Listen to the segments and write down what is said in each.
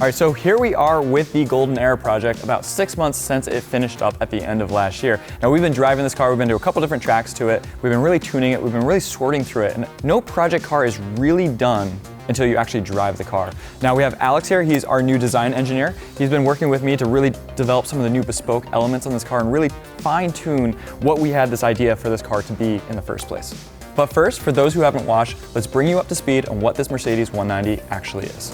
All right, so here we are with the Golden Era project, about 6 months since it finished up at the end of last year. Now we've been driving this car, we've been to a couple different tracks to it, we've been really tuning it, we've been really sorting through it, and no project car is really done until you actually drive the car. Now we have Alex here, he's our new design engineer. He's been working with me to really develop some of the new bespoke elements on this car and really fine tune what we had this idea for this car to be in the first place. But first, for those who haven't watched, let's bring you up to speed on what this Mercedes 190 actually is.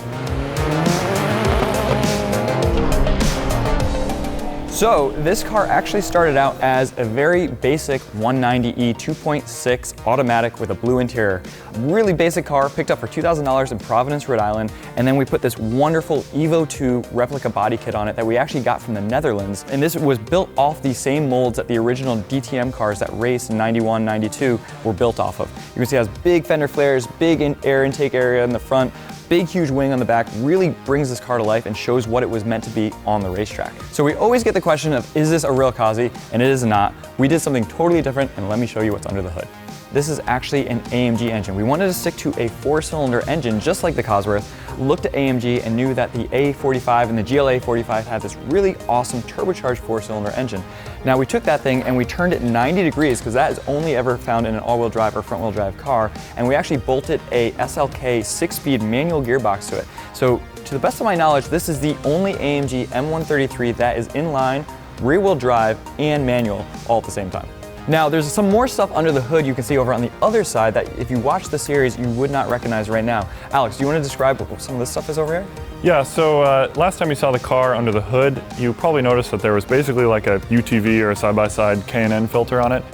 So this car actually started out as a very basic 190e 2.6 automatic with a blue interior. Really basic car, picked up for $2,000 in Providence, Rhode Island, and then we put this wonderful Evo 2 replica body kit on it that we actually got from the Netherlands. And this was built off the same molds that the original DTM cars that raced in 91, 92 were built off of. You can see it has big fender flares, big air intake area in the front, big huge wing on the back, really brings this car to life and shows what it was meant to be on the racetrack. So we always get the question of, is this a real Kazi? And it is not. We did something totally different, and let me show you what's under the hood. This is actually an AMG engine. We wanted to stick to a 4-cylinder engine just like the Cosworth, looked at AMG and knew that the A45 and the GLA 45 had this really awesome turbocharged 4-cylinder engine. Now we took that thing and we turned it 90 degrees because that is only ever found in an all-wheel drive or front-wheel drive car, and we actually bolted a SLK 6-speed manual gearbox to it. So to the best of my knowledge, this is the only AMG M133 that is inline, rear-wheel drive, and manual all at the same time. Now, there's some more stuff under the hood you can see over on the other side that if you watch the series, you would not recognize right now. Alex, do you want to describe what some of this stuff is over here? Yeah, so last time you saw the car under the hood, you probably noticed that there was basically like a UTV or a side-by-side K&N filter on it.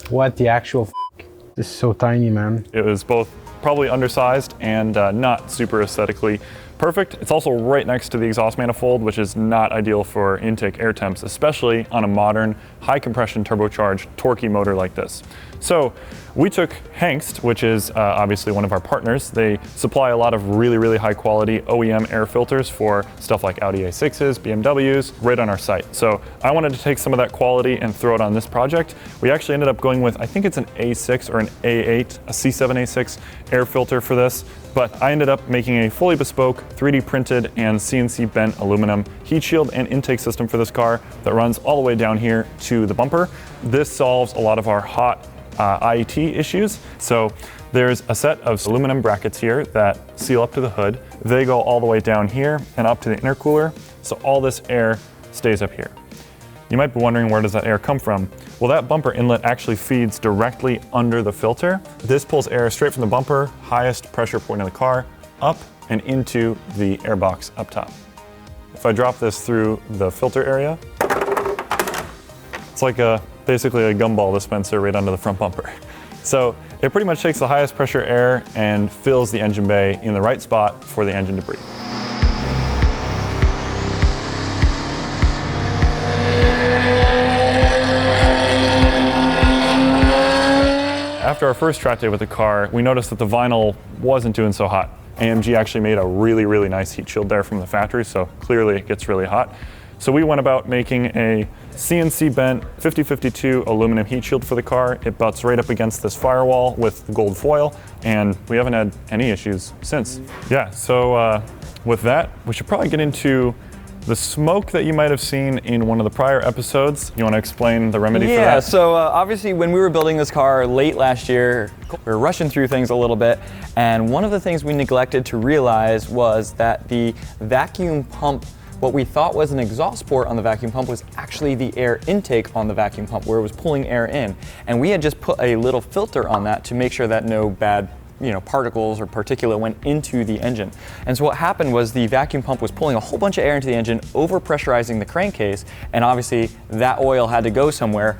What the actual f***? This is so tiny, man. It was both probably undersized and not super aesthetically perfect. It's also right next to the exhaust manifold, which is not ideal for intake air temps, especially on a modern, high compression turbocharged, torquey motor like this. So we took Hengst, which is obviously one of our partners. They supply a lot of really, really high quality OEM air filters for stuff like Audi A6s, BMWs, right on our site. So I wanted to take some of that quality and throw it on this project. We actually ended up going with, I think it's an A6 or an A8, a C7A6 air filter for this. But I ended up making a fully bespoke, 3D printed and CNC bent aluminum heat shield and intake system for this car that runs all the way down here to the bumper. This solves a lot of our hot IET issues. So there's a set of aluminum brackets here that seal up to the hood. They go all the way down here and up to the intercooler. So all this air stays up here. You might be wondering, where does that air come from? Well, that bumper inlet actually feeds directly under the filter. This pulls air straight from the bumper, highest pressure point in the car, up and into the air box up top. If I drop this through the filter area, it's like basically a gumball dispenser right under the front bumper. So it pretty much takes the highest pressure air and fills the engine bay in the right spot for the engine to breathe. After our first track day with the car, we noticed that the vinyl wasn't doing so hot. AMG actually made a really, really nice heat shield there from the factory, so clearly it gets really hot. So we went about making a CNC bent 5052 aluminum heat shield for the car. It butts right up against this firewall with gold foil, and we haven't had any issues since. Yeah, so with that, we should probably get into the smoke that you might have seen in one of the prior episodes. You want to explain the remedy for that? Yeah, so obviously when we were building this car late last year, we were rushing through things a little bit, and one of the things we neglected to realize was that the vacuum pump, what we thought was an exhaust port on the vacuum pump, was actually the air intake on the vacuum pump where it was pulling air in. And we had just put a little filter on that to make sure that no bad particles or particulate went into the engine. And so what happened was the vacuum pump was pulling a whole bunch of air into the engine, over-pressurizing the crankcase, and obviously that oil had to go somewhere,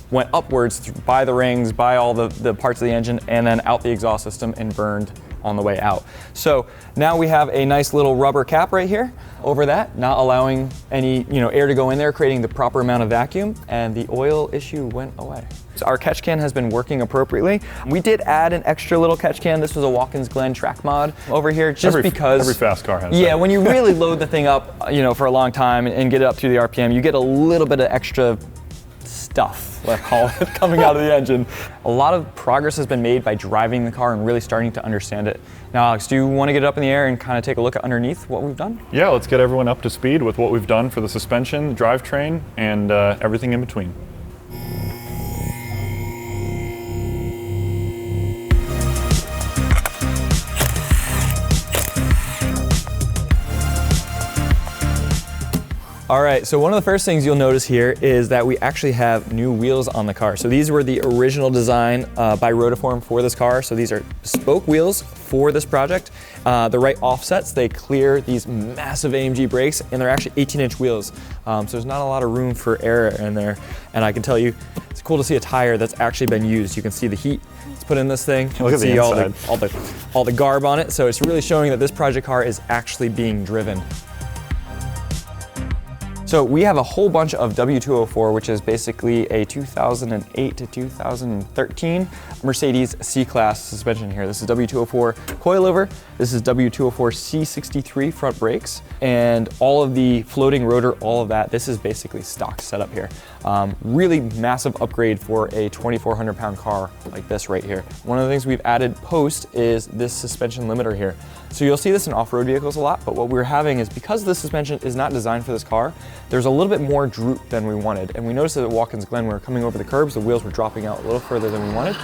went upwards by the rings, by all the parts of the engine, and then out the exhaust system and burned on the way out. So now we have a nice little rubber cap right here over that, not allowing any air to go in there, creating the proper amount of vacuum, and the oil issue went away. So our catch can has been working appropriately. We did add an extra little catch can. This was a Watkins Glen track mod over here, just because every fast car has that. Yeah, when you really load the thing up, for a long time and get it up to the RPM, you get a little bit of extra stuff, let's call it, coming out of the engine. A lot of progress has been made by driving the car and really starting to understand it. Now, Alex, do you want to get it up in the air and kind of take a look at underneath what we've done? Yeah, let's get everyone up to speed with what we've done for the suspension, drivetrain, and everything in between. All right, so one of the first things you'll notice here is that we actually have new wheels on the car. So these were the original design by Rotiform for this car. So these are bespoke wheels for this project. The right offsets, they clear these massive AMG brakes, and they're actually 18-inch wheels. So there's not a lot of room for error in there. And I can tell you, it's cool to see a tire that's actually been used. You can see the heat it's put in this thing. You Look can see inside. all the garb on it. So it's really showing that this project car is actually being driven. So we have a whole bunch of W204, which is basically a 2008 to 2013 Mercedes C-Class suspension here. This is W204 coilover. This is W204 C63 front brakes, and all of the floating rotor, all of that. This is basically stock setup here. Really massive upgrade for a 2,400 pound car like this right here. One of the things we've added post is this suspension limiter here. So you'll see this in off-road vehicles a lot, but what we're having is, because the suspension is not designed for this car, there's a little bit more droop than we wanted. And we noticed that at Watkins Glen, when we were coming over the curbs, the wheels were dropping out a little further than we wanted.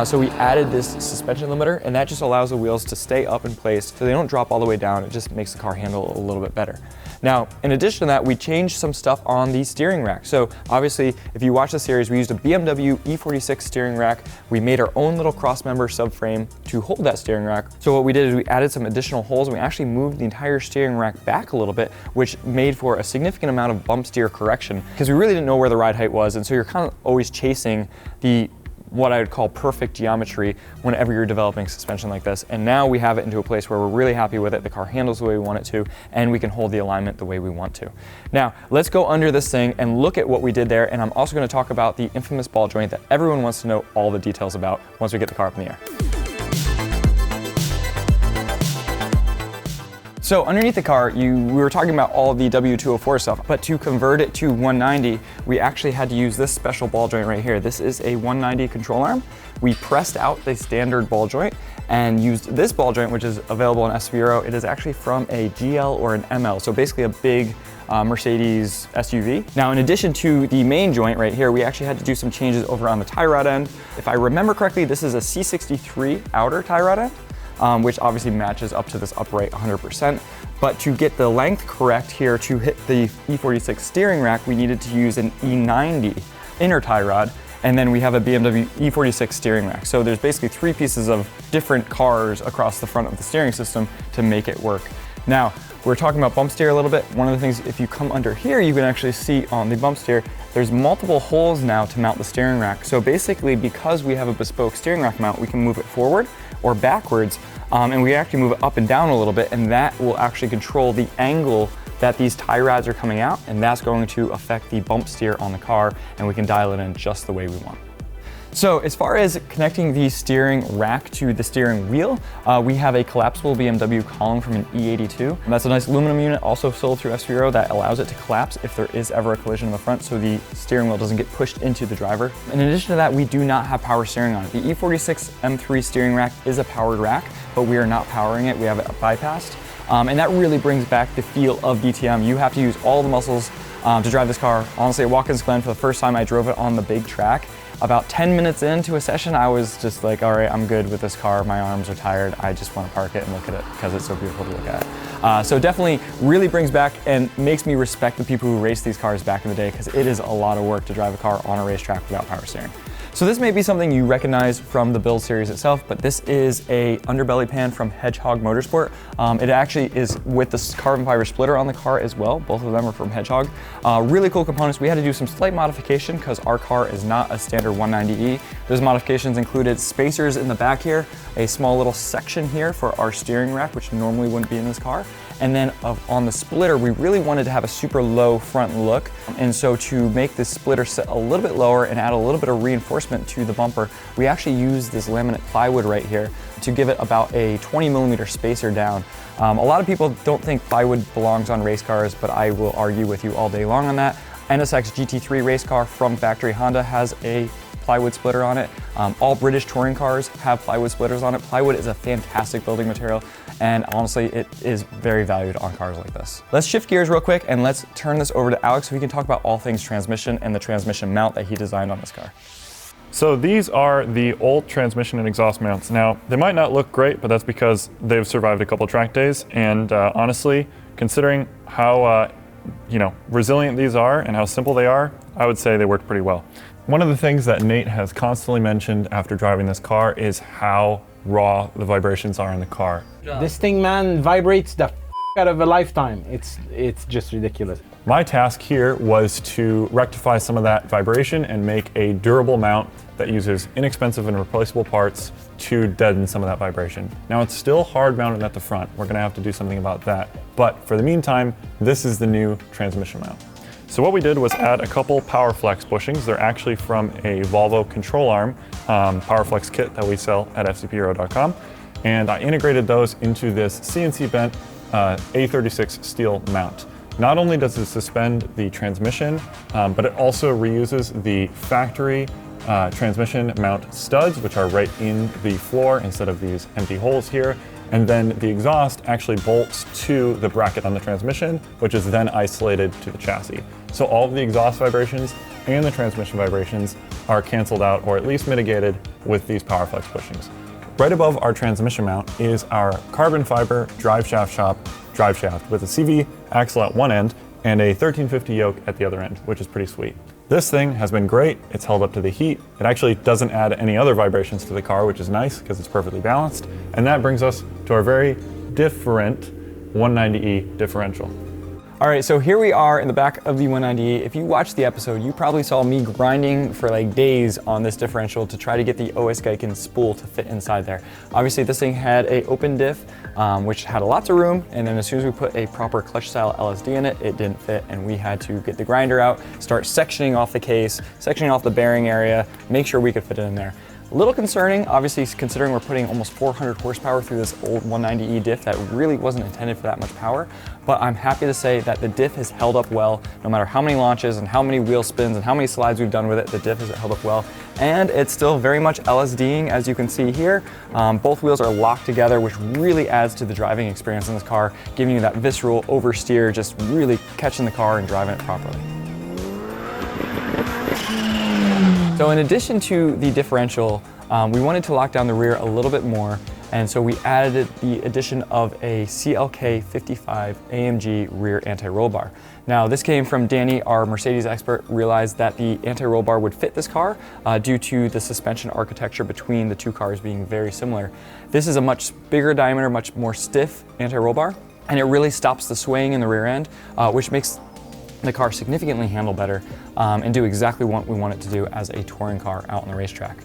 So we added this suspension limiter, and that just allows the wheels to stay up in place so they don't drop all the way down. It just makes the car handle a little bit better. Now, in addition to that, we changed some stuff on the steering rack. So obviously, if you watch the series, we used a BMW E46 steering rack. We made our own little cross-member subframe to hold that steering rack. So what we did is we added some additional holes, and we actually moved the entire steering rack back a little bit, which made for a significant amount of bump steer correction, because we really didn't know where the ride height was, and so you're kind of always chasing the what I would call perfect geometry whenever you're developing suspension like this. And now we have it into a place where we're really happy with it. The car handles the way we want it to, and we can hold the alignment the way we want to. Now, let's go under this thing and look at what we did there. And I'm also going to talk about the infamous ball joint that everyone wants to know all the details about once we get the car up in the air. So underneath the car, we were talking about all of the W204 stuff, but to convert it to 190, we actually had to use this special ball joint right here. This is a 190 control arm. We pressed out the standard ball joint and used this ball joint, which is available in SVero. It is actually from a GL or an ML, so basically a big Mercedes SUV. Now, in addition to the main joint right here, we actually had to do some changes over on the tie rod end. If I remember correctly, this is a C63 outer tie rod end. Which obviously matches up to this upright 100%. But to get the length correct here to hit the E46 steering rack, we needed to use an E90 inner tie rod, and then we have a BMW E46 steering rack. So there's basically three pieces of different cars across the front of the steering system to make it work. Now, we're talking about bump steer a little bit. One of the things, if you come under here, you can actually see on the bump steer, there's multiple holes now to mount the steering rack. So basically, because we have a bespoke steering rack mount, we can move it forward or backwards, and we actually move it up and down a little bit, and that will actually control the angle that these tie rods are coming out, and that's going to affect the bump steer on the car, and we can dial it in just the way we want. So as far as connecting the steering rack to the steering wheel, we have a collapsible BMW column from an E82. And that's a nice aluminum unit, also sold through SVero, that allows it to collapse if there is ever a collision in the front, so the steering wheel doesn't get pushed into the driver. In addition to that, we do not have power steering on it. The E46 M3 steering rack is a powered rack, but we are not powering it. We have it bypassed. And that really brings back the feel of DTM. You have to use all the muscles to drive this car. Honestly, at Watkins Glen, for the first time I drove it on the big track, about 10 minutes into a session, I was just like, all right, I'm good with this car. My arms are tired. I just want to park it and look at it because it's so beautiful to look at. So definitely really brings back and makes me respect the people who raced these cars back in the day, because it is a lot of work to drive a car on a racetrack without power steering. So this may be something you recognize from the build series itself, but this is a underbelly pan from Hedgehog Motorsport. It actually is with this carbon fiber splitter on the car as well. Both of them are from Hedgehog. Really cool components. We had to do some slight modification because our car is not a standard 190E. Those modifications included spacers in the back here, a small little section here for our steering rack, which normally wouldn't be in this car. And then on the splitter, we really wanted to have a super low front look. And so to make this splitter set a little bit lower and add a little bit of reinforcement to the bumper, we actually used this laminate plywood right here to give it about a 20mm spacer down. A lot of people don't think plywood belongs on race cars, but I will argue with you all day long on that. NSX GT3 race car from factory Honda has a plywood splitter on it. All British touring cars have plywood splitters on it. Plywood is a fantastic building material, and honestly, it is very valued on cars like this. Let's shift gears real quick and let's turn this over to Alex so he can talk about all things transmission and the transmission mount that he designed on this car. So these are the old transmission and exhaust mounts. Now, they might not look great, but that's because they've survived a couple track days. And honestly, considering how resilient these are and how simple they are, I would say they work pretty well. One of the things that Nate has constantly mentioned after driving this car is how raw the vibrations are in the car. This thing, man, vibrates the out of a lifetime. It's just ridiculous. My task here was to rectify some of that vibration and make a durable mount that uses inexpensive and replaceable parts to deaden some of that vibration. Now, it's still hard mounted at the front. We're gonna have to do something about that. But for the meantime, this is the new transmission mount. So what we did was add a couple PowerFlex bushings. They're actually from a Volvo control arm PowerFlex kit that we sell at fcphero.com. And I integrated those into this CNC bent A36 steel mount. Not only does it suspend the transmission, but it also reuses the factory transmission mount studs, which are right in the floor instead of these empty holes here. And then the exhaust actually bolts to the bracket on the transmission, which is then isolated to the chassis. So all of the exhaust vibrations and the transmission vibrations are canceled out, or at least mitigated, with these PowerFlex bushings. Right above our transmission mount is our carbon fiber drive shaft with a CV axle at one end and a 1350 yoke at the other end, which is pretty sweet. This thing has been great. It's held up to the heat. It actually doesn't add any other vibrations to the car, which is nice because it's perfectly balanced. And that brings us to our very different 190E differential. All right, so here we are in the back of the 190E. If you watched the episode, you probably saw me grinding for like days on this differential to try to get the OS Geiken spool to fit inside there. Obviously, this thing had a open diff, which had lots of room, and then as soon as we put a proper clutch style LSD in it, it didn't fit, and we had to get the grinder out, start sectioning off the case, sectioning off the bearing area, make sure we could fit it in there. A little concerning, obviously, considering we're putting almost 400 horsepower through this old 190E diff that really wasn't intended for that much power, but I'm happy to say that the diff has held up well. No matter how many launches and how many wheel spins and how many slides we've done with it, the diff has held up well. And it's still very much LSDing, as you can see here. Both wheels are locked together, which really adds to the driving experience in this car, giving you that visceral oversteer, just really catching the car and driving it properly. So in addition to the differential, we wanted to lock down the rear a little bit more, and so we added the addition of a CLK 55 AMG rear anti-roll bar. Now this came from Danny, our Mercedes expert, realized that the anti-roll bar would fit this car due to the suspension architecture between the two cars being very similar. This is a much bigger diameter, much more stiff anti-roll bar, and it really stops the swaying in the rear end, which makes the car significantly handle better and do exactly what we want it to do as a touring car out on the racetrack.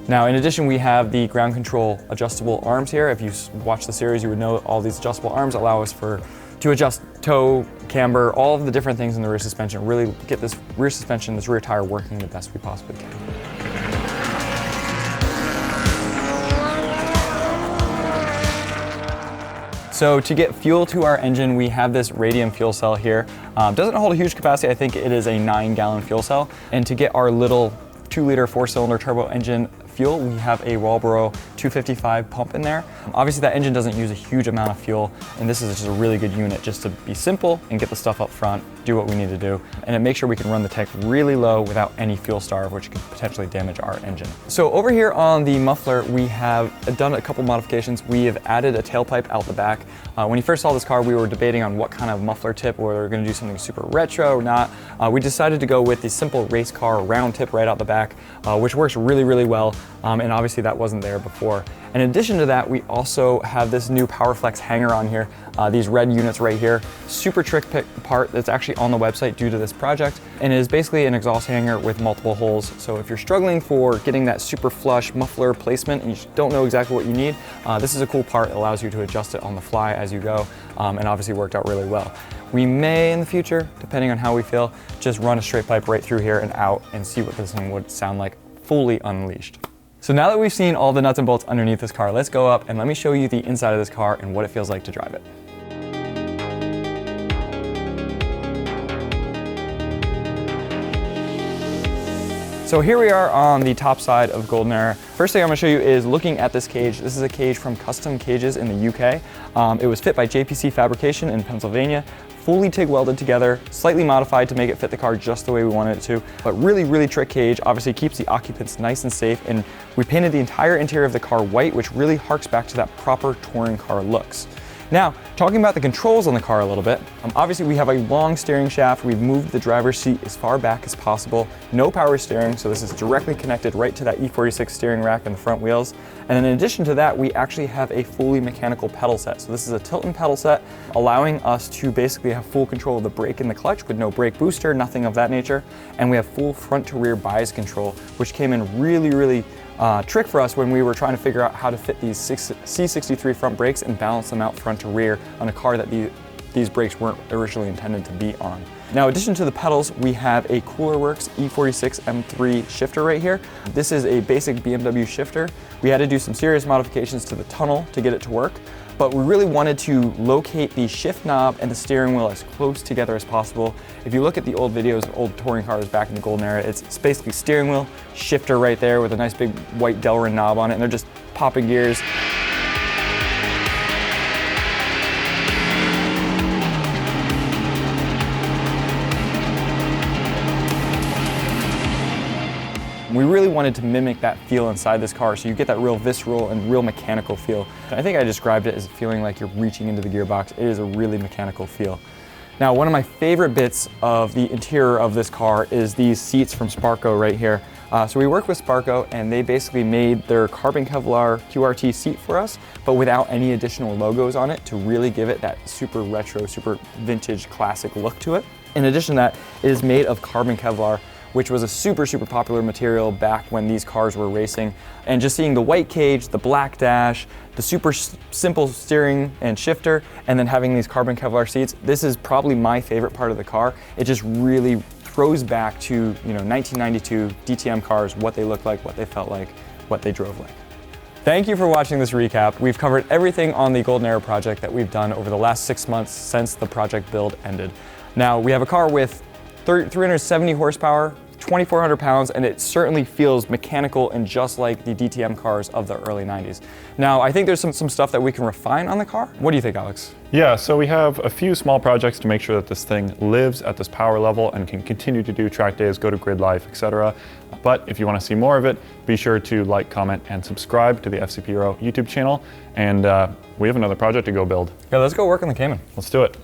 Now, in addition, we have the ground control adjustable arms here. If you watch the series, you would know all these adjustable arms allow us to adjust toe, camber, all of the different things in the rear suspension, really get this rear suspension, this rear tire working the best we possibly can. So to get fuel to our engine, we have this radium fuel cell here. Doesn't hold a huge capacity. I think it is a 9-gallon fuel cell. And to get our little 2-liter 4-cylinder turbo engine fuel, we have a Walbro 255 pump in there. Obviously that engine doesn't use a huge amount of fuel, and this is just a really good unit just to be simple and get the stuff up front, do what we need to do, and it makes sure we can run the tank really low without any fuel starve, which could potentially damage our engine. So over here on the muffler, we have done a couple modifications. We have added a tailpipe out the back. When you first saw this car, we were debating on what kind of muffler tip, whether we were going to do something super retro or not. We decided to go with the simple race car round tip right out the back, which works really, really well. And obviously that wasn't there before. In addition to that, we also have this new PowerFlex hanger on here, these red units right here. Super trick part that's actually on the website due to this project, and it is basically an exhaust hanger with multiple holes. So if you're struggling for getting that super flush muffler placement and you don't know exactly what you need, this is a cool part that allows you to adjust it on the fly as you go, and obviously worked out really well. We may in the future, depending on how we feel, just run a straight pipe right through here and out and see what this thing would sound like fully unleashed. So now that we've seen all the nuts and bolts underneath this car, let's go up and let me show you the inside of this car and what it feels like to drive it. So here we are on the top side of Golden Era. First thing I'm going to show you is looking at this cage. This is a cage from Custom Cages in the UK. It was fit by JPC Fabrication in Pennsylvania, fully TIG welded together, slightly modified to make it fit the car just the way we wanted it to, but really trick cage. Obviously keeps the occupants nice and safe, and we painted the entire interior of the car white, which really harks back to that proper touring car looks. Now, talking about the controls on the car a little bit, obviously we have a long steering shaft. We've moved the driver's seat as far back as possible. No power steering, so this is directly connected right to that E46 steering rack and the front wheels. And then in addition to that, we actually have a fully mechanical pedal set. So this is a tilt and pedal set, allowing us to basically have full control of the brake and the clutch with no brake booster, nothing of that nature. And we have full front to rear bias control, which came in really trick for us when we were trying to figure out how to fit these C63 front brakes and balance them out front to rear on a car that these brakes weren't originally intended to be on. Now, in addition to the pedals, we have a Coolerworks E46 M3 shifter right here. This is a basic BMW shifter. We had to do some serious modifications to the tunnel to get it to work, but we really wanted to locate the shift knob and the steering wheel as close together as possible. If you look at the old videos of old touring cars back in the Golden Era, it's basically steering wheel, shifter right there with a nice big white Delrin knob on it, and they're just popping gears. We really wanted to mimic that feel inside this car, so you get that real visceral and real mechanical feel. I think I described it as feeling like you're reaching into the gearbox. It is a really mechanical feel. Now, one of my favorite bits of the interior of this car is these seats from Sparco right here. So we worked with Sparco, and they basically made their carbon Kevlar QRT seat for us, but without any additional logos on it to really give it that super retro, super vintage, classic look to it. In addition to that, it is made of carbon Kevlar, which was a super popular material back when these cars were racing. And just seeing the white cage, the black dash, the super simple steering and shifter, and then having these carbon Kevlar seats, this is probably my favorite part of the car. It just really throws back to 1992 DTM cars, what they looked like, what they felt like, what they drove like. Thank you for watching this recap. We've covered everything on the Golden Era project that we've done over the last 6 months since the project build ended. Now, we have a car with 370 horsepower, 2,400 pounds, and it certainly feels mechanical and just like the DTM cars of the early 90s. Now, I think there's some stuff that we can refine on the car. What do you think, Alex? Yeah, so we have a few small projects to make sure that this thing lives at this power level and can continue to do track days, go to grid life, etc. But if you want to see more of it, be sure to like, comment, and subscribe to the FCP Euro YouTube channel. And we have another project to go build. Yeah, let's go work on the Cayman. Let's do it.